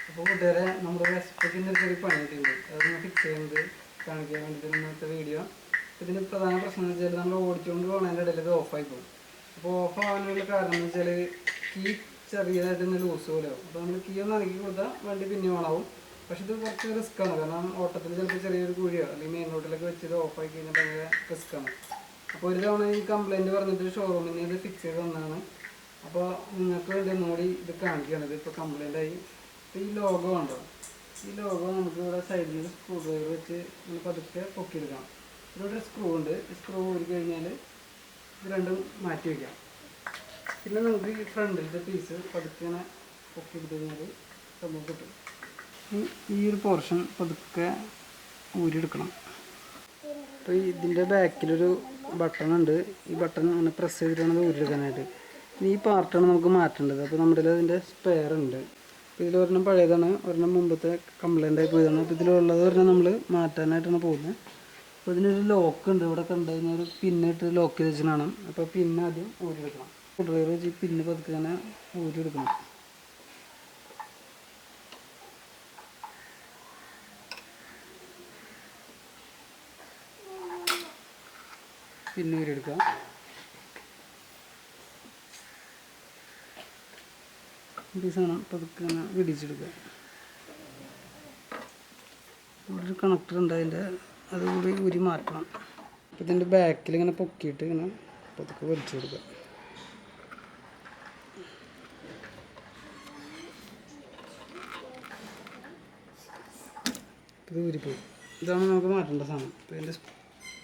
അപ്പോൾ കൂട്ടുകാരെ നമ്മുടെ വെസ്പെക്കിൻ്റെ ഒരു പണി കിട്ടിയിട്ടുണ്ട്. അതൊന്ന് ഫിക്സ് ചെയ്യുന്നത് കാണിക്കാൻ വേണ്ടിയിട്ട് ഇന്നത്തെ വീഡിയോ. ഇതിന് പ്രധാന പ്രശ്നം എന്ന് വെച്ചാൽ നമ്മൾ ഓടിച്ചുകൊണ്ട് പോകുന്നതിൻ്റെ ഇടയിൽ ഇത് ഓഫായി പോകും. അപ്പോൾ ഓഫ് ആവാനുള്ള കാരണം എന്ന് വെച്ചാൽ കീ ചെറിയതായിട്ട് ഒന്ന് ലൂസ് പോലെ ആവും. അപ്പോൾ നമ്മൾ കീ ഒന്ന് ഇറക്കി കൊടുത്താൽ വണ്ടി പിന്നെ ഓണാവും. പക്ഷെ ഇത് കുറച്ച് റിസ്ക്കാണ്. കാരണം ഓട്ടത്തിൽ ചിലപ്പോൾ ചെറിയൊരു കുഴിയോ അല്ലെങ്കിൽ മെയിൻ റോഡിലൊക്കെ വെച്ച് ഇത് ഓഫായി കഴിഞ്ഞാൽ ഭയങ്കര റിസ്ക്കാണ്. അപ്പോൾ ഒരു തവണ ഈ കംപ്ലയിൻറ്റ് പറഞ്ഞിട്ട് ഷോറൂമിൽ നിന്ന് ഇത് ഫിക്സ് ചെയ്ത് തന്നതാണ്. അപ്പോൾ നിങ്ങൾക്ക് വേണ്ടി ഒന്നുകൂടി ഇത് കാണിക്കുകയാണ്. ഇപ്പോൾ കംപ്ലയിൻ്റ് ആയി. അപ്പോൾ ഈ ലോഗോ ഉണ്ടോ, ഈ ലോഗോ നമുക്ക് ഇവിടെ സൈഡിൽ സ്ക്രൂ ഡ്രൈവർ വെച്ച് നമ്മൾ പതുക്കെ പൊക്കിയെടുക്കാം. ഇവിടെ സ്ക്രൂ ഉണ്ട്. സ്ക്രൂ ഊരി കഴിഞ്ഞാൽ ഇത് രണ്ടും മാറ്റി വയ്ക്കാം. പിന്നെ നമുക്ക് ഈ ഫ്രണ്ടിലത്തെ പീസ് പതുക്കെ ഇങ്ങനെ പൊക്കിയെടുത്ത് കഴിഞ്ഞാൽ സംഭവം കിട്ടും. ഈ ഒരു പോർഷൻ പതുക്കെ ഊരിയെടുക്കണം. അപ്പോൾ ഇതിൻ്റെ ബാക്കിലൊരു ബട്ടൺ ഉണ്ട്. ഈ ബട്ടൺ അങ്ങനെ പ്രസ് ചെയ്തിട്ടാണ് അത് ഊരിയെടുക്കാനായിട്ട്. ഈ പാർട്ടാണ് നമുക്ക് മാറ്റേണ്ടത്. അപ്പോൾ നമ്മുടെ അതിൻ്റെ സ്പെയർ ഉണ്ട്. അപ്പോൾ ഇതിലൊരെണ്ണം പഴയതാണ്, ഒരെണ്ണം മുമ്പത്തെ കംപ്ലൈൻ്റ് ആയി പോയതാണ്. അപ്പോൾ ഇതിലുള്ളത് ഒരെണ്ണം നമ്മൾ മാറ്റാനായിട്ടാണ് പോകുന്നത്. അപ്പോൾ ഇതിനൊരു ലോക്ക് ഉണ്ട്. ഇവിടെ കണ്ടു കഴിഞ്ഞാൽ ഒരു പിന്നിട്ട് ലോക്ക് ചെയ്ത് വെച്ചാണ്. അപ്പോൾ പിന്നെ ആദ്യം ഊരിയെടുക്കണം. ഡ്രൈവർ വെച്ച് ഈ പിന്ന് പതുക്കെ തന്നെ ഊരിയെടുക്കണം. പിന്നെ ഊരിയെടുക്കുക. ഈ സാധനം പതുക്കെ തന്നെ പിടിച്ചെടുക്കുക. ഇവിടെ ഒരു കണക്ടർ ഉണ്ട്, അതിൻ്റെ അതുകൂടി ഊരി മാറ്റണം. അപ്പോൾ ഇതിൻ്റെ ബാക്കിൽ ഇങ്ങനെ പൊക്കിയിട്ട് ഇങ്ങനെ പതുക്കെ വലിച്ചു കൊടുക്കുക. ഇത് ഊരിപ്പോയി. ഇതാണ് നമുക്ക് മാറ്റേണ്ട സാധനം. അപ്പോൾ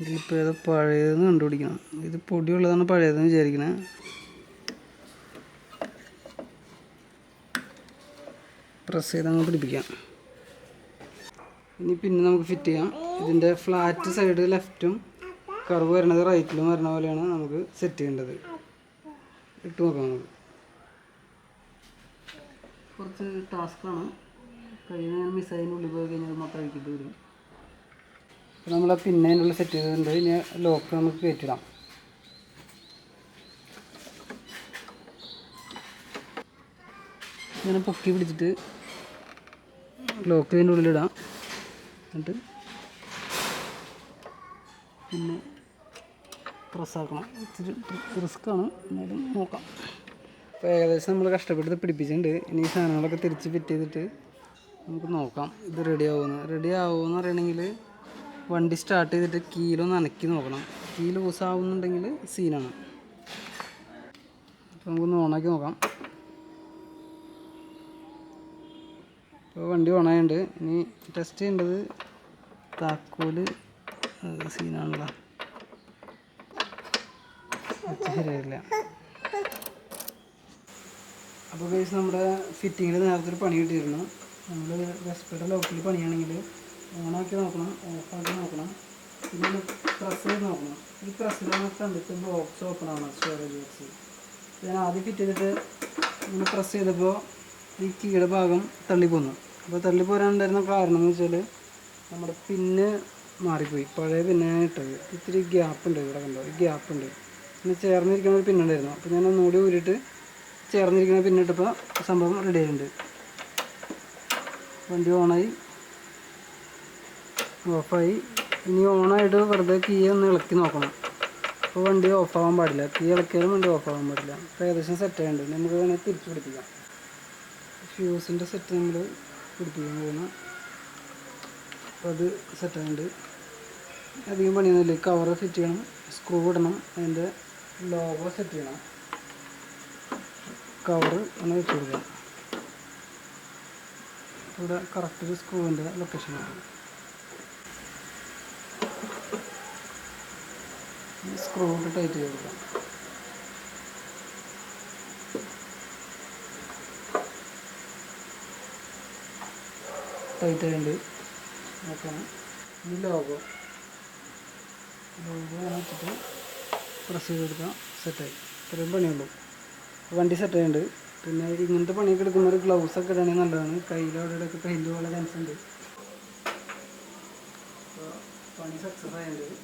ഇതിലിപ്പോൾ ഏതോ പഴയതെന്ന് കണ്ടുപിടിക്കണം. ഇത് പൊടിയുള്ളതാണ് പഴയതെന്ന് വിചാരിക്കണേ. പ്രസ് ചെയ്ത് അങ്ങ് പിടിപ്പിക്കാം. ഇനി പിന്നെ നമുക്ക് ഫിറ്റ് ചെയ്യാം. ഇതിൻ്റെ ഫ്ലാറ്റ് സൈഡ് ലെഫ്റ്റും കർവ് വരുന്നത് റൈറ്റിലും വരുന്ന പോലെയാണ് നമുക്ക് സെറ്റ് ചെയ്യേണ്ടത്. ഇട്ട് നോക്കാം. നമുക്ക് കുറച്ച് ടാസ്ക്കാണ്. കയ്യിൽ നിന്ന് മിസ്സൈൻ്റെ ഉള്ളിൽ പോയി കഴിഞ്ഞാൽ മൊത്തം അഴിക്കിട്ട് വരും. അപ്പോൾ നമ്മൾ ആ പിന്നെ അതിൻ്റെ ഉള്ളിൽ സെറ്റ് ചെയ്തിട്ടുണ്ട്. ഇനി ലോക്ക് നമുക്ക് കയറ്റിടാം. ഇങ്ങനെ പൊക്കി പിടിച്ചിട്ട് ലോക്ക് ഇതിൻ്റെ ഉള്ളിലിടാം. എന്നിട്ട് പിന്നെ പ്രസ്സാക്കണം. ഇച്ചിരി റിസ്ക്കാണ്, എന്നാലും നോക്കാം. അപ്പോൾ ഏകദേശം നമ്മൾ കഷ്ടപ്പെട്ട് പിടിപ്പിച്ചിട്ടുണ്ട്. ഇനി ഈ സാധനങ്ങളൊക്കെ തിരിച്ച് ഫിറ്റ് ചെയ്തിട്ട് നമുക്ക് നോക്കാം ഇത് റെഡി ആവുമെന്ന് അറിയണമെങ്കിൽ വണ്ടി സ്റ്റാർട്ട് ചെയ്തിട്ട് കീലൊന്ന് അനക്കി നോക്കണം. കീ ലൂസാവുന്നുണ്ടെങ്കിൽ സീനാണ്. അപ്പോൾ നമുക്കൊന്ന് ഓണാക്കി നോക്കാം. ഇപ്പോൾ വണ്ടി ഓണായുണ്ട്. ഇനി ടെസ്റ്റ് ചെയ്യേണ്ടത് താക്കോല് സീനാണല്ലോ, ശരിയായില്ല. അപ്പോൾ ഗൈസ് നമ്മുടെ ഫിറ്റിങ്ങിൽ നേരത്തെ ഒരു പണി കിട്ടിയിരുന്നു. നമ്മൾ വെസ്പയുടെ ലോക്കിൽ പണിയാണെങ്കിൽ ഓണാക്കി നോക്കണം, ഓഫാക്കി നോക്കണം, പിന്നെ പ്രസ് ചെയ്ത് നോക്കണം. ഈ പ്രസ്സിലാണ് കണ്ടിട്ട് ബോക്സ് ഓപ്പൺ ആവണം, സ്റ്റോറേജ് ബോക്സ്. ഞാൻ ആദ്യം ഫിറ്റ് ചെയ്തിട്ട് ഇങ്ങനെ പ്രസ് ചെയ്തപ്പോൾ ഈ കീയുടെ ഭാഗം തള്ളിപ്പോന്നു. അപ്പോൾ തള്ളിപ്പോരാനുണ്ടായിരുന്ന കാരണം എന്ന് വെച്ചാൽ നമ്മുടെ പിന്ന് മാറിപ്പോയി. പഴയ പിന്നാണ് ഇട്ടത്. ഇത്തിരി ഗ്യാപ്പുണ്ട്, ഇവിടെ കണ്ടോ, ഈ ഗ്യാപ്പുണ്ട്. പിന്നെ ചേർന്നിരിക്കുന്ന ഒരു പിന്നുണ്ടായിരുന്നു. അപ്പോൾ ഞാൻ ഒന്നുകൂടി ഊരിയിട്ട് ചേർന്നിരിക്കുന്ന പിന്നിട്ടപ്പോൾ സംഭവം റെഡി ആയിട്ടുണ്ട്. വണ്ടി ഓണായി, ഓഫായി. ഇനി ഓണായിട്ട് വെറുതെ കീ ഒന്ന് ഇളക്കി നോക്കണം. അപ്പോൾ വണ്ടി ഓഫാകാൻ പാടില്ല. കീ ഇളക്കിയാലും വണ്ടി ഓഫാകാൻ പാടില്ല. അപ്പോൾ ഏകദേശം സെറ്റായിട്ടുണ്ട്. നമുക്ക് വേണമെങ്കിൽ തിരിച്ച് പിടിപ്പിക്കാം. ഫ്യൂസിൻ്റെ സെറ്റ് നമ്മൾ പിടിപ്പിക്കാൻ പോകുന്നു. അപ്പോൾ അത് സെറ്റായിട്ടുണ്ട്. അധികം പണിയൊന്നുമില്ല. കവർ ഫിറ്റ് ചെയ്യണം, സ്ക്രൂ ഇടണം, അതിൻ്റെ ലോഗോ സെറ്റ് ചെയ്യണം. കവർ ഒന്ന് വെച്ച് കൊടുക്കാം. ഇവിടെ കറക്റ്റ് ഒരു സ്ക്രൂവിൻ്റെ ലൊക്കേഷനാണ്. സ്ക്രൂ ഇട്ട് ടൈറ്റ് ചെയ്ത് കൊടുക്കാം. ടൈറ്റ് ആയിട്ട് നോക്കണം. ഈ ലോഗോ വെച്ചിട്ട് പ്രസ് ചെയ്ത് കൊടുക്കാം. സെറ്റായി. ഇത്രയും പണിയുള്ളൂ. വണ്ടി സെറ്റായിട്ടുണ്ട്. പിന്നെ ഇങ്ങനത്തെ പണിയൊക്കെ എടുക്കുന്നവർ ഗ്ലൗസൊക്കെ ഇടണമെങ്കിൽ നല്ലതാണ്. കയ്യിൽ അവിടെയൊക്കെ പെയിൻറ്റ് പോലെ ചാൻസ് ഉണ്ട്. അപ്പോൾ പണി സക്സസ് ആയിട്ടുണ്ട്.